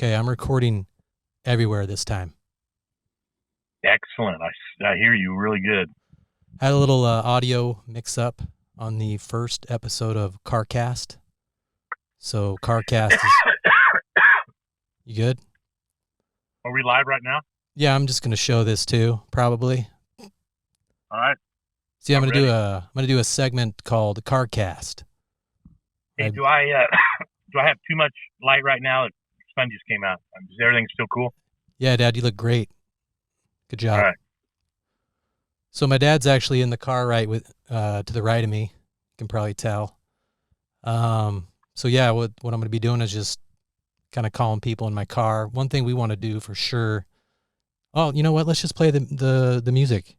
Okay, I'm recording everywhere this time. Excellent. I hear you really good. Had a little audio mix-up on the first episode of CarCast. So CarCast is... You good? Are we live right now? Yeah, I'm just going to show this too, probably. All right. See, I'm going to do a segment called CarCast. Hey, do I have too much light right now? The sun just came out. Is everything still cool? Yeah, Dad, you look great. Good job. All right. So my dad's actually in the car right with to the right of me. You can probably tell. So yeah, what I'm going to be doing is just kind of calling people in my car. One thing we want to do for sure. Oh, you know what? Let's just play the music.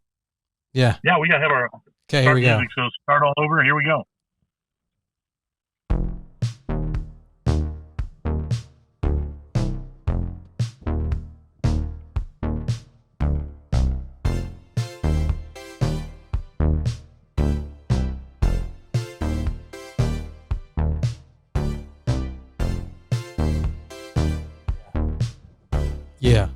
Yeah. Yeah, we got to have our here we go. Music, so start all over. Here we go. Yeah.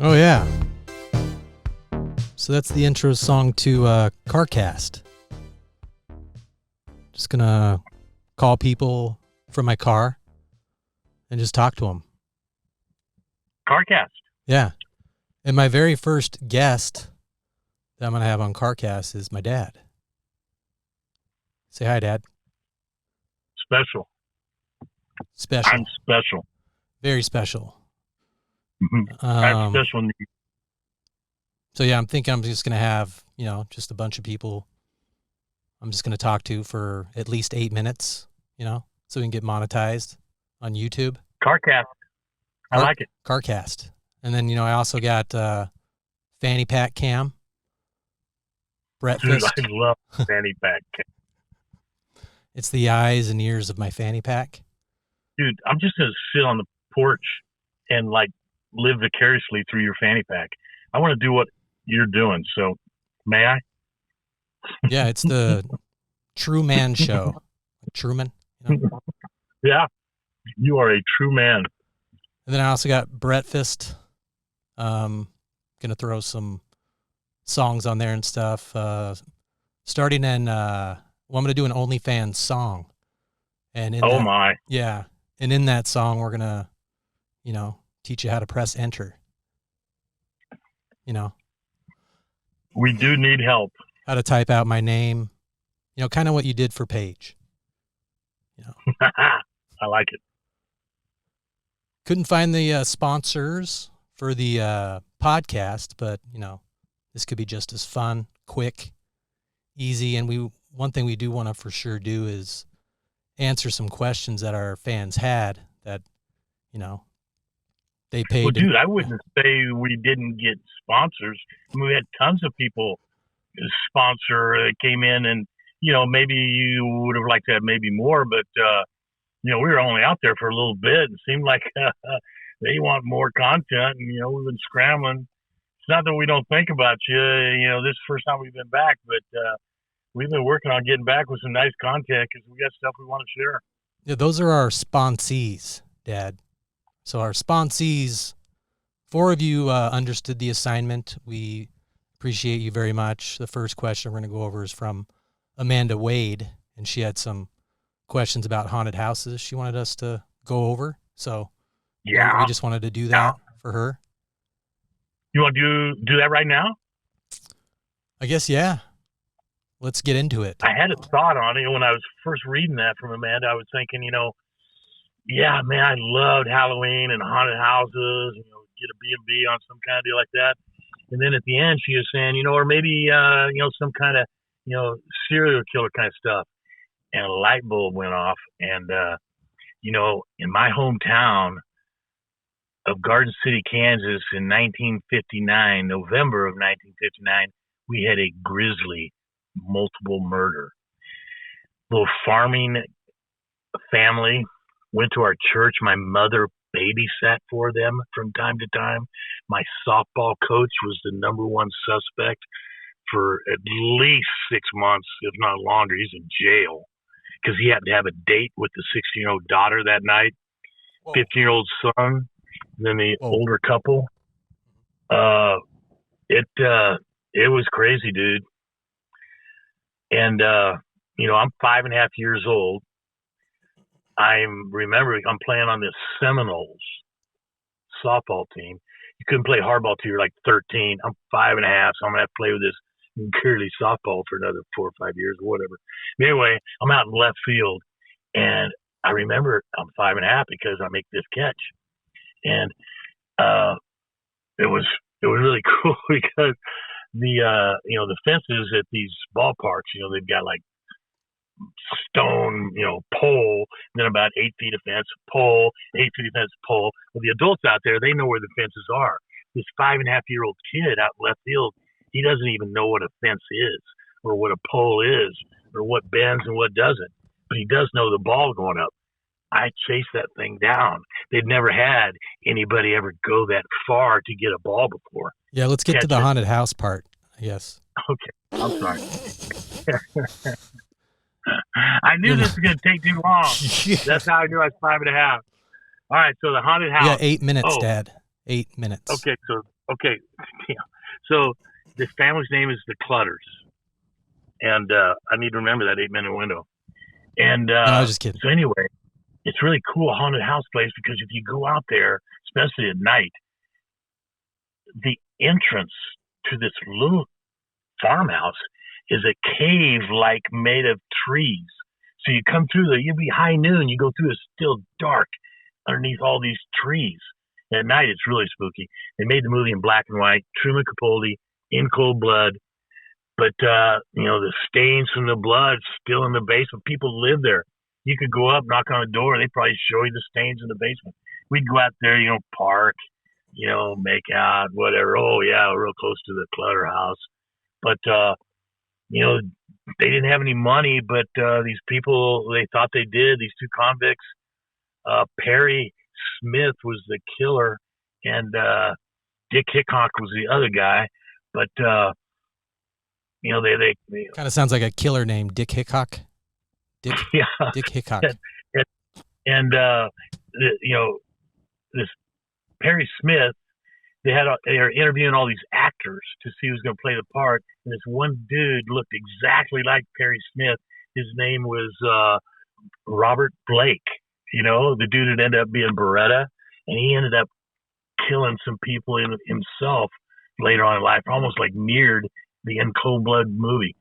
Oh, yeah. So that's the intro song to CarCast. Just going to call people from my car and just talk to them. CarCast. Yeah. And my very first guest that I'm going to have on CarCast is my dad. Say hi, Dad. Special. Special. I'm special. Very special. Mm-hmm. I'm special. So yeah, I'm thinking I'm just going to have, just a bunch of people I'm just going to talk to for at least 8 minutes, so we can get monetized on YouTube. CarCast. I like it. CarCast. And then, I also got Fanny Pack Cam. Breakfast. Dude, I love Fanny Pack Cam. It's the eyes and ears of my fanny pack. Dude, I'm just going to sit on the porch and live vicariously through your fanny pack. I want to do what you're doing. So may I? Yeah, it's the True Man Show. Truman. Yeah, you are a true man. And then I also got Breakfast. Gonna throw some songs on there and stuff. Starting in, I'm gonna do an OnlyFans song. And yeah, and in that song we're gonna, teach you how to press enter. We do need help. How to type out my name, kind of what you did for Paige. I like it. Couldn't find the sponsors for the podcast, but this could be just as fun, quick, easy. And one thing we do want to for sure do is answer some questions that our fans had that, they paid. Well, dude, I wouldn't say we didn't get sponsors. I mean, we had tons of people sponsor that came in, and maybe you would have liked to have maybe more, but we were only out there for a little bit. It seemed like they want more content, and we've been scrambling. It's not that we don't think about you. This is the first time we've been back, but we've been working on getting back with some nice content because we got stuff we want to share. Yeah, those are our sponsies, Dad. So our sponsees, 4 of you understood the assignment. We appreciate you very much. The first question we're going to go over is from Amanda Wade, and she had some questions about haunted houses she wanted us to go over. So yeah, we just wanted to do that for her. You want to do that right now? I guess, yeah. Let's get into it. I had a thought on it when I was first reading that from Amanda. I was thinking, yeah, man, I loved Halloween and haunted houses, get a B&B on some kind of deal like that. And then at the end, she was saying, or maybe, some kind of, serial killer kind of stuff. And a light bulb went off. And, in my hometown of Garden City, Kansas in 1959, November of 1959, we had a grisly multiple murder. little farming family, went to our church. My mother babysat for them from time to time. My softball coach was the number one suspect for at least 6 months, if not longer. He's in jail because he happened to have a date with the 16-year-old daughter that night, 15-year-old son, and then the older couple. It was crazy, dude. And I'm 5.5 years old. I'm playing on this Seminoles softball team. You couldn't play hardball till you're like 13. I'm 5.5, so I'm gonna have to play with this girly softball for another 4 or 5 years or whatever. Anyway, I'm out in left field, and I remember I'm 5.5 because I make this catch, and it was really cool because the fences at these ballparks, they've got like stone, pole, then about 8 feet of fence, pole, 8 feet of fence, pole. Well, the adults out there, they know where the fences are. This 5.5-year-old kid out in left field, he doesn't even know what a fence is or what a pole is or what bends and what doesn't. But he does know the ball going up. I chased that thing down. They'd never had anybody ever go that far to get a ball before. Yeah, let's get to the haunted house part, I guess. Okay, I'm sorry. I knew this was going to take too long. That's how I knew I was 5.5. All right, so the haunted house. Yeah, 8 minutes, Dad. 8 minutes. Okay, so this family's name is the Clutters, and I need to remember that 8-minute window. And no, I was just kidding. So anyway, it's really cool haunted house place because if you go out there, especially at night, the entrance to this little farmhouse is a cave like made of trees. So you come through there, you'll be high noon, you go through, it's still dark underneath all these trees. At night, it's really spooky. They made the movie in black and white, Truman Capote, in cold blood. But, the stains from the blood still in the basement. People live there. You could go up, knock on the door, they'd probably show you the stains in the basement. We'd go out there, park, make out, whatever. Oh, yeah, real close to the Clutter house. But, they didn't have any money, but these people, they thought they did, these two convicts. Perry Smith was the killer, and Dick Hickok was the other guy. But, they kind of sounds like a killer name, Dick Hickok. Dick Hickok. And this Perry Smith, they were interviewing all these actors to see who's going to play the part. And this one dude looked exactly like Perry Smith. His name was Robert Blake. The dude that ended up being Beretta, and he ended up killing some people himself later on in life, almost like mirrored the In Cold Blood movie.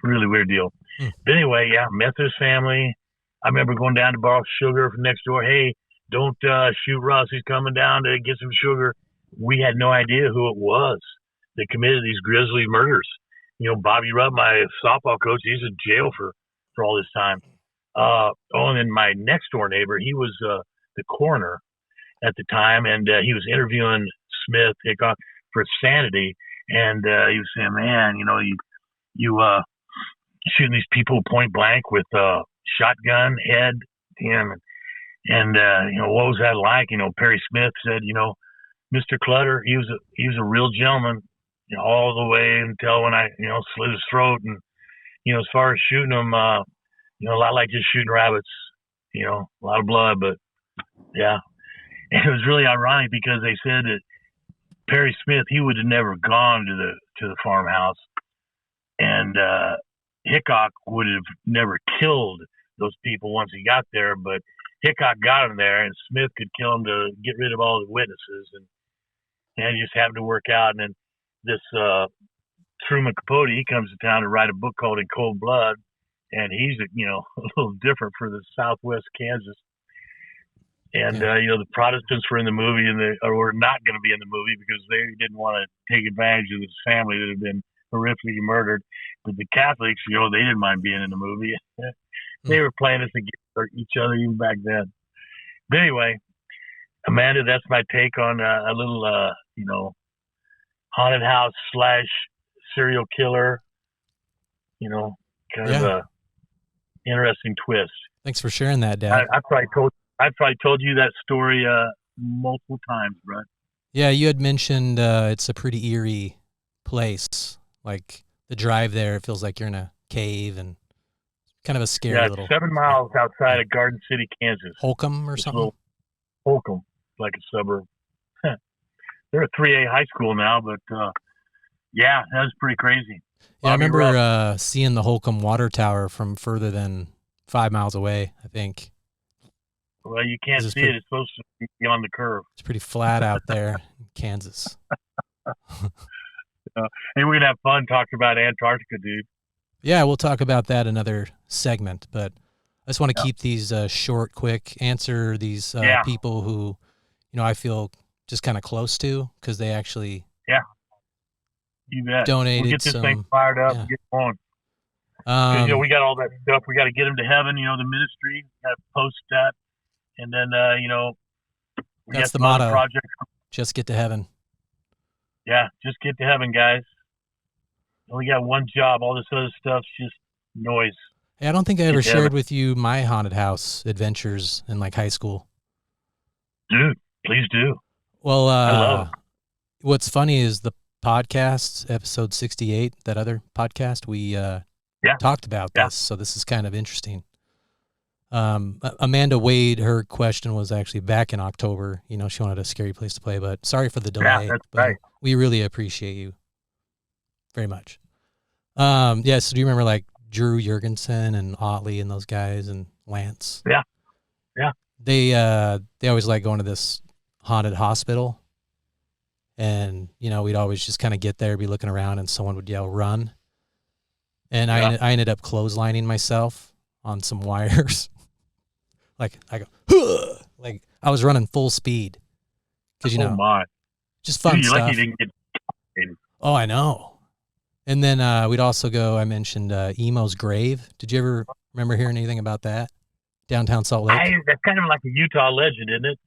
Really weird deal. But anyway, yeah, Methodist family. I remember going down to borrow sugar from next door. Hey, don't shoot Russ. He's coming down to get some sugar. We had no idea who it was that committed these grisly murders. Bobby Rupp, my softball coach, he's in jail for all this time. And then my next door neighbor, he was the coroner at the time, and he was interviewing Smith Hickok for sanity, and he was saying, man, you shooting these people point blank with shotgun head, and what was that like? Perry Smith said, Mr. Clutter, he was a real gentleman, all the way until when I, slit his throat. And, as far as shooting him, a lot like just shooting rabbits, a lot of blood, but yeah. And it was really ironic because they said that Perry Smith, he would have never gone to the farmhouse, and Hickok would have never killed those people once he got there, but Hickok got him there, and Smith could kill him to get rid of all the witnesses, and it just happened to work out. And then this Truman Capote, he comes to town to write a book called In Cold Blood, and he's a little different for the Southwest Kansas. And the Protestants were in the movie, or were not going to be in the movie because they didn't want to take advantage of this family that had been horrifically murdered. But the Catholics, they didn't mind being in the movie. They were playing us against each other even back then. But anyway, Amanda, that's my take on a little, haunted house / serial killer, kind of a, interesting twist. Thanks for sharing that, Dad. I probably told you that story multiple times, bro. Yeah, you had mentioned it's a pretty eerie place. Like the drive there, it feels like you're in a cave and kind of a scary little. 7 miles outside of Garden City, Kansas. Holcomb or something? Holcomb, like a suburb. They're a 3A high school now, but yeah, that was pretty crazy. Yeah, I remember seeing the Holcomb water tower from further than 5 miles away, I think. Well, you can't see it. It's supposed to be beyond the curve. It's pretty flat out there in Kansas. Hey, we're going to have fun talking about Antarctica, dude. Yeah, we'll talk about that another segment, but I just want to keep these short, quick, answer these people who, I feel just kind of close to because they actually you bet. Donated we'll get this thing fired up and get going. Because, we got all that stuff. We got to get them to heaven, the ministry, got to post that. And then, we that's got the motto. Projects. Just get to heaven. Yeah, just get to heaven, guys. We got one job. All this other stuff's just noise. Hey, I don't think I ever shared with you my haunted house adventures in like high school. Dude, please do. Well, I love it. What's funny is the podcast, episode 68, that other podcast, we talked about this. So this is kind of interesting. Amanda Wade, her question was actually back in October. She wanted a scary place to play, but sorry for the delay. Yeah, that's right. We really appreciate you very much. So do you remember like Drew Jurgensen and Otley and those guys and Lance? Yeah. They always like going to this haunted hospital, and we'd always just kind of get there, be looking around, and someone would yell "run," and I ended up clotheslining myself on some wires. Like I go, "Huh!" Like I was running full speed because just fun stuff. Lucky you didn't get. Oh, I know. And then we'd also go. I mentioned Emo's grave. Did you ever remember hearing anything about that? Downtown Salt Lake. That's kind of like a Utah legend, isn't it?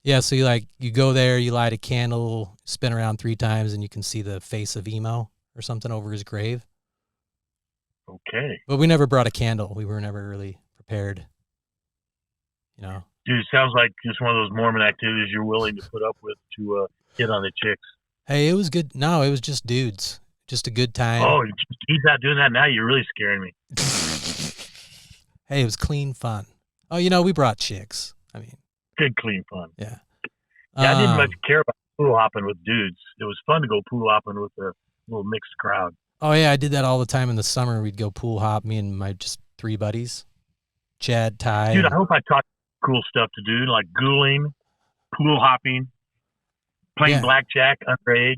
Yeah. So you go there, you light a candle, spin around 3 times, and you can see the face of Emo or something over his grave. Okay. But we never brought a candle. We were never really prepared. Dude, it sounds like just one of those Mormon activities you're willing to put up with to hit on the chicks. Hey, it was good. No, it was just dudes. Just a good time. Oh, he's not doing that now. You're really scaring me. Hey, it was clean fun. Oh, we brought chicks. I mean, good clean fun. Yeah. I didn't much care about pool hopping with dudes. It was fun to go pool hopping with a little mixed crowd. Oh yeah, I did that all the time in the summer. We'd go pool hop, me and my just 3 buddies, Chad, Ty. Dude, I hope I taught cool stuff to do, like ghouling, pool hopping, playing blackjack underage.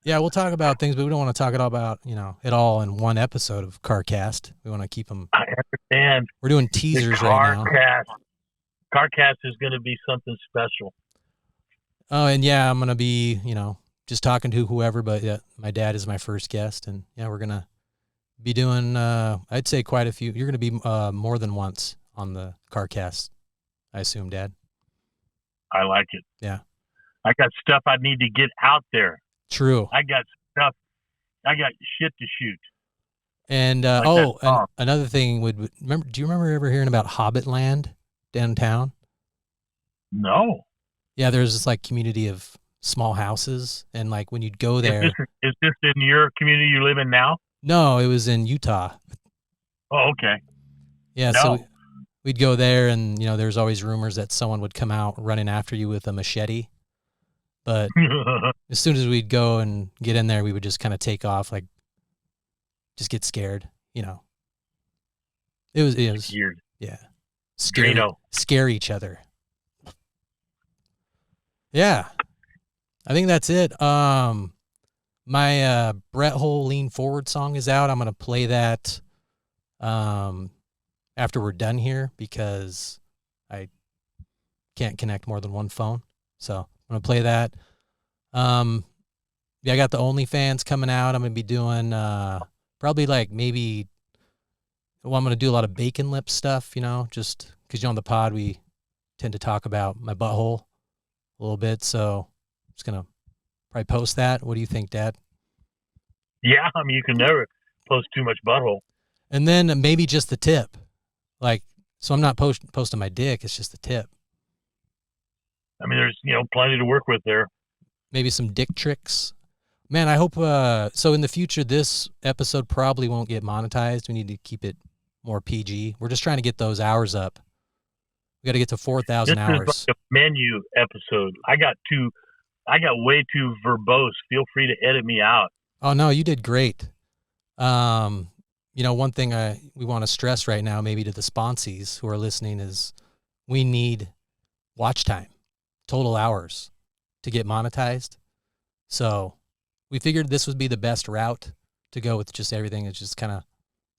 Yeah, we'll talk about things, but we don't want to talk it all about, it all in one episode of CarCast. We want to keep them. I understand. We're doing teasers right now. CarCast is going to be something special. Oh, and I'm going to be, just talking to whoever, but my dad is my first guest, and we're going to be doing, I'd say quite a few. You're going to be more than once on the CarCast, I assume, Dad. I like it. Yeah. I got stuff I need to get out there. True. I got shit to shoot. And and another thing do you remember ever hearing about Hobbitland downtown? No. Yeah, there's this like community of small houses, and like when you'd go there. Is this in your community you live in now? No, it was in Utah. Oh, okay. Yeah, so we'd go there, and there's always rumors that someone would come out running after you with a machete. But as soon as we'd go and get in there, we would just kind of take off, like just get scared, It was weird. Yeah. Scare each other. Yeah. I think that's it. My Bretthole Lean Forward song is out. I'm going to play that after we're done here because I can't connect more than one phone. So I'm going to play that. I got the OnlyFans coming out. I'm going to be doing probably like I'm going to do a lot of bacon lip stuff, just because on the pod we tend to talk about my butthole a little bit. So I'm just going to probably post that. What do you think, Dad? Yeah, I mean, you can never post too much butthole. And then maybe just the tip. Like, so I'm not posting my dick. It's just a tip. I mean, there's, plenty to work with there. Maybe some dick tricks. Man, I hope, so in the future, this episode probably won't get monetized. We need to keep it more PG. We're just trying to get those hours up. We got to get to 4,000 hours. This is like a menu episode. I got way too verbose. Feel free to edit me out. Oh no, you did great. One thing we want to stress right now, maybe to the sponsies who are listening, is we need watch time, total hours, to get monetized. So we figured this would be the best route to go with just everything. Is just kind of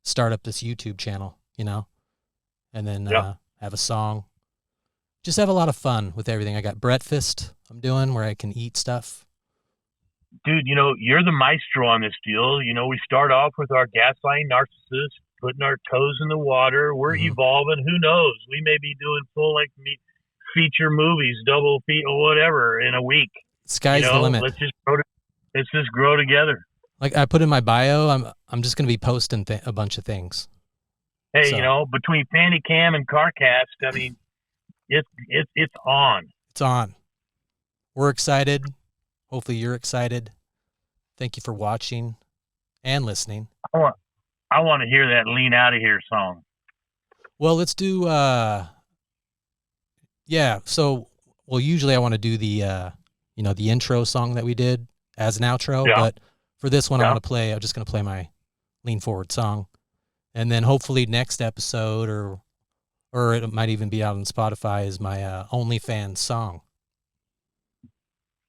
start up this YouTube channel, and then have a song. Just have a lot of fun with everything. I got breakfast I'm doing where I can eat stuff. Dude, you're the maestro on this deal. We start off with our gaslighting narcissist, putting our toes in the water. We're evolving. Who knows? We may be doing full-length feature movies, double feet or whatever in a week. Sky's the limit. Let's just grow together. Like I put in my bio, I'm just going to be posting a bunch of things. Hey, between Fanny Cam and CarCast, I mean, it's on. It's on. We're excited. Hopefully you're excited. Thank you for watching and listening. I want to hear that Lean Out of Here song. Well, let's do, usually I want to do the intro song that we did as an outro, but for this one, I'm just going to play my Lean Forward song. And then hopefully next episode, or it might even be out on Spotify, is my OnlyFans song.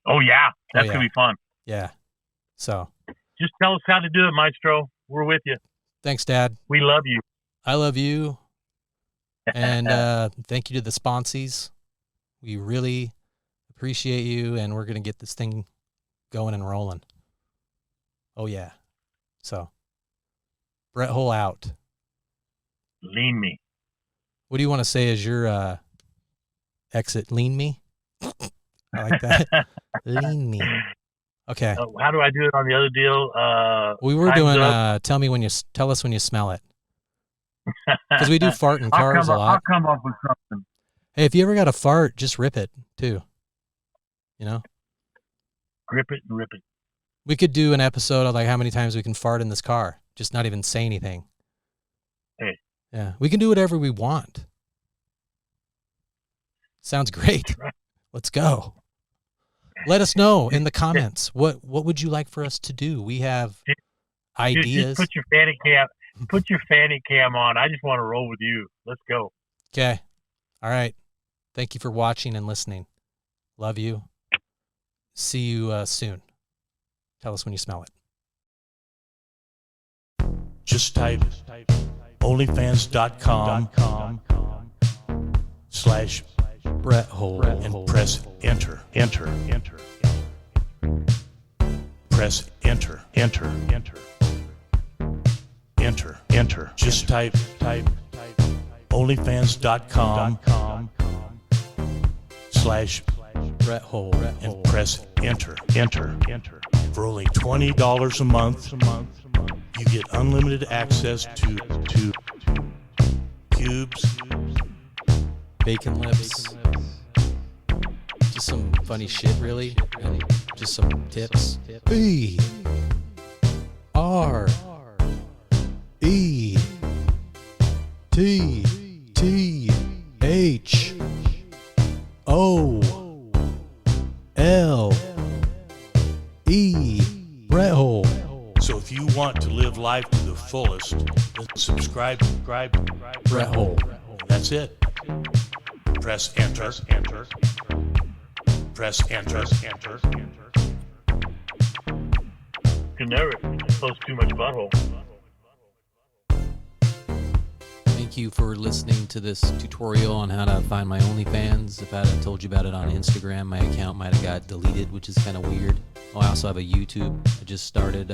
Oh, yeah. That's going to be fun. Yeah. So just tell us how to do it, Maestro. We're with you. Thanks, Dad. We love you. I love you. And thank you to the sponsies. We really appreciate you, and we're going to get this thing going and rolling. Oh, yeah. So, Bretthole out. Lean me. What do you want to say as your exit? Lean me? I like that. Lean me. Okay. How do I do it on the other deal? We were doing tell us when you smell it. Because we do fart in cars a lot. I'll come up with something. Hey, if you ever got a fart, just rip it too. Grip it and rip it. We could do an episode of like how many times we can fart in this car. Just not even say anything. Hey. Yeah. We can do whatever we want. Sounds great. Let's go. Let us know in the comments. What would you like for us to do? We have ideas. Just put your fanny cam on. I just want to roll with you. Let's go. Okay. All right. Thank you for watching and listening. Love you. See you soon. Tell us when you smell it. Just type onlyfans.com/Bretthole and press enter. Press enter. Just type onlyfans.com/Bretthole and press enter. For only $20 a month, you get unlimited access to pubes, bacon lips, just some funny shit, really, and just some tips. B R E T T H O L E Bretthole. So if you want to live life to the fullest, then subscribe Bretthole. That's it. Press enter. Press enter. You can never post too much butthole. Thank you for listening to this tutorial on how to find my OnlyFans. If I had told you about it on Instagram, my account might have got deleted, which is kind of weird. Oh, I also have a YouTube. I just started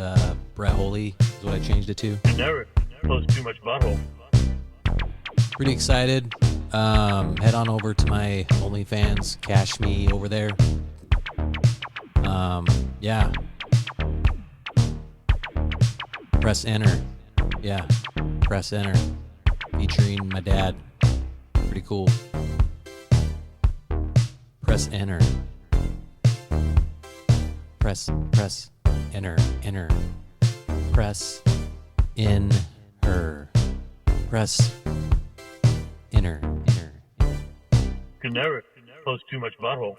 Bretthole is what I changed it to. You can never post too much butthole. Pretty excited. Head on over to my OnlyFans. Cash me over there. Yeah. Press enter. Yeah. Press enter. featuring my dad. Pretty cool. Press enter. Press, enter. Press in her. Press enter. Can never close too much butthole.